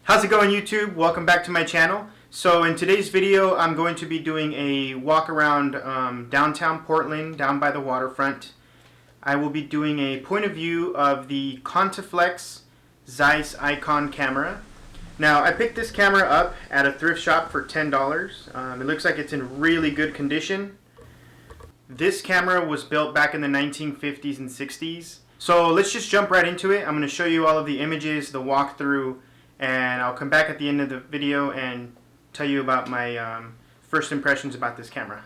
How's it going, YouTube? Welcome back to my channel. So in today's video I'm going to be doing a walk around downtown Portland, down by the waterfront. I will be doing a point of view of the Contaflex Zeis Ikon camera. Now I picked this camera up at a thrift shop for $10. It looks like it's in really good condition. This camera was built back in the 1950s and 60s. So let's just jump right into it. I'm going to show you all of the images, the walkthrough, and I'll come back at the end of the video and tell you about my first impressions about this camera.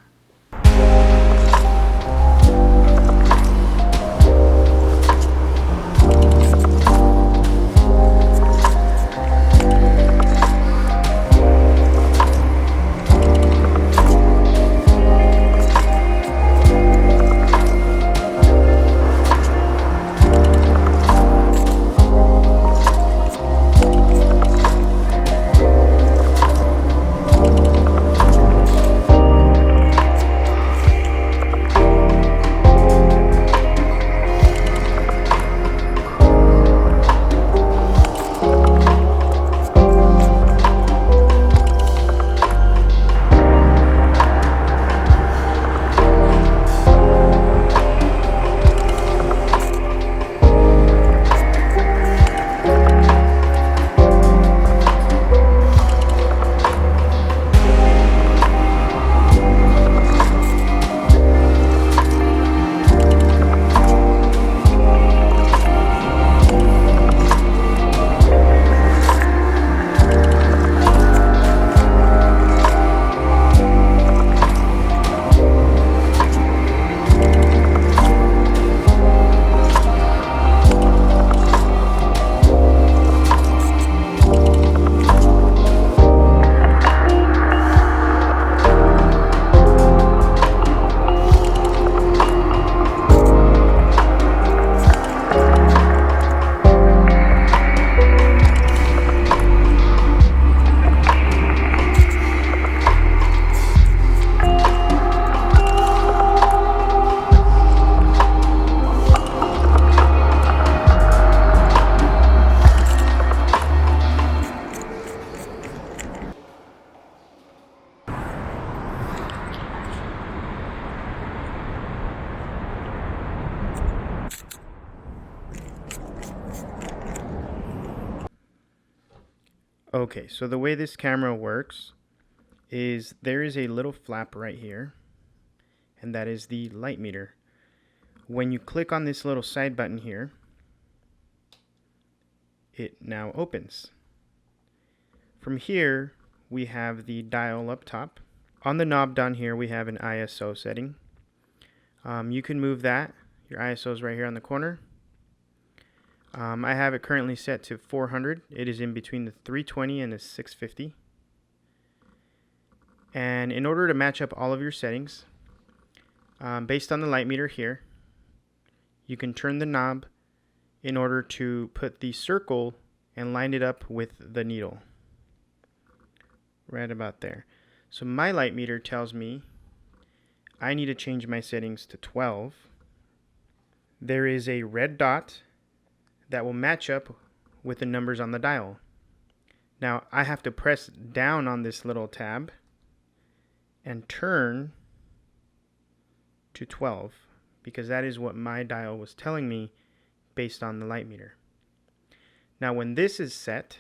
Okay, so the way this camera works is there is a little flap right here, and that is the light meter. When you click on this little side button here, it now opens. From here, we have the dial up top. On the knob down here, we have an ISO setting. You can move that. Your ISO is right here on the corner. I have it currently set to 400. It is in between the 320 and the 650. And in order to match up all of your settings, based on the light meter here, you can turn the knob in order to put the circle and line it up with the needle. Right about there. So my light meter tells me I need to change my settings to 12. There is a red dot that will match up with the numbers on the dial. Now I have to press down on this little tab and turn to 12 because that is what my dial was telling me based on the light meter. Now when this is set,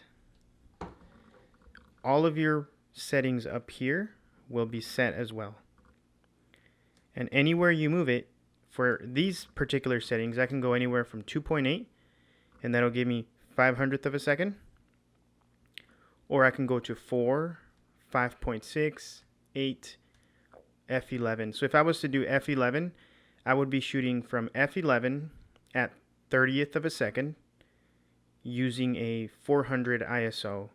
all of your settings up here will be set as well. And anywhere you move it, for these particular settings, I can go anywhere from 2.8 and that'll give me 500th of a second. Or I can go to 4, 5.6, 8, F11. So if I was to do F11, I would be shooting from F11 at 30th of a second using a 400 ISO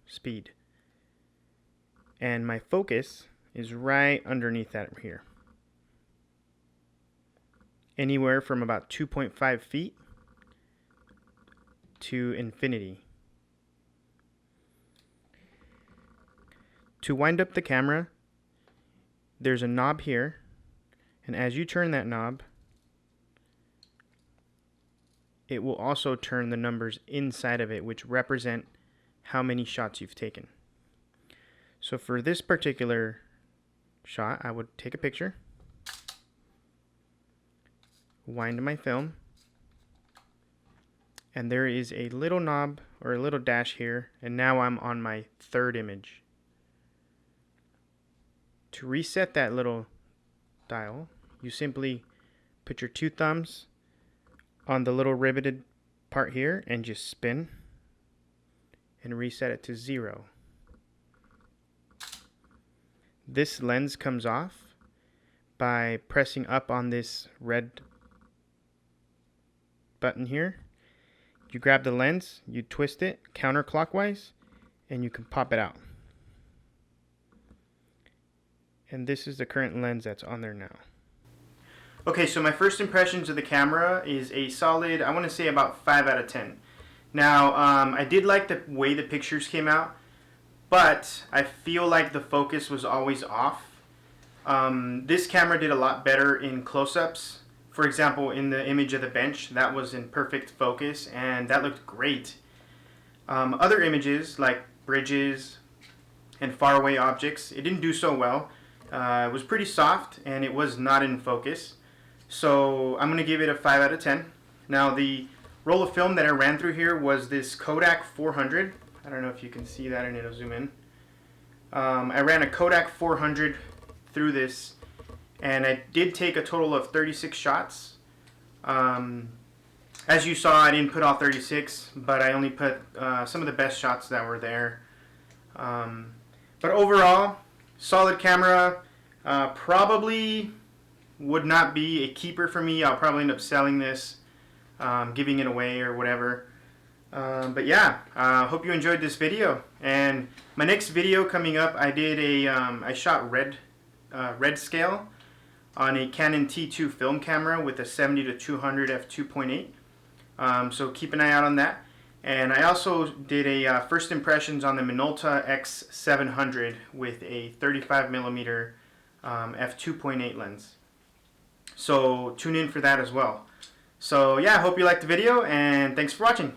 speed. And my focus is right underneath that here. Anywhere from about 2.5 feet to infinity. To wind up the camera, there's a knob here, and as you turn that knob, it will also turn the numbers inside of it, which represent how many shots you've taken. So for this particular shot, I would take a picture, wind my film, and there is a little knob or a little dash here, and now I'm on my third image. To reset that little dial, you simply put your two thumbs on the little riveted part here and just spin and reset it to 0. This lens comes off by pressing up on this red button here. You grab the lens, you twist it counterclockwise, and you can pop it out. And this is the current lens that's on there now. Okay, so my first impressions of the camera is a solid, I want to say about 5 out of 10. Now, I did like the way the pictures came out, but I feel like the focus was always off. This camera did a lot better in close-ups. For example, in the image of the bench, that was in perfect focus, and that looked great. Other images, like bridges and faraway objects, it didn't do so well. It was pretty soft, and it was not in focus. So I'm going to give it a 5 out of 10. Now, the roll of film that I ran through here was this Kodak 400. I don't know if you can see that, and it'll zoom in. I ran a Kodak 400 through this, and I did take a total of 36 shots. As you saw, I didn't put all 36, but I only put some of the best shots that were there. But overall, solid camera. Probably would not be a keeper for me. I'll probably end up selling this, giving it away or whatever. But yeah, hope you enjoyed this video. And my next video coming up, I did I shot red scale on a Canon T2 film camera with a 70-200 f2.8. So keep an eye out on that. And I also did a first impressions on the Minolta X700 with a 35mm f2.8 lens. So tune in for that as well. So yeah, I hope you liked the video, and thanks for watching.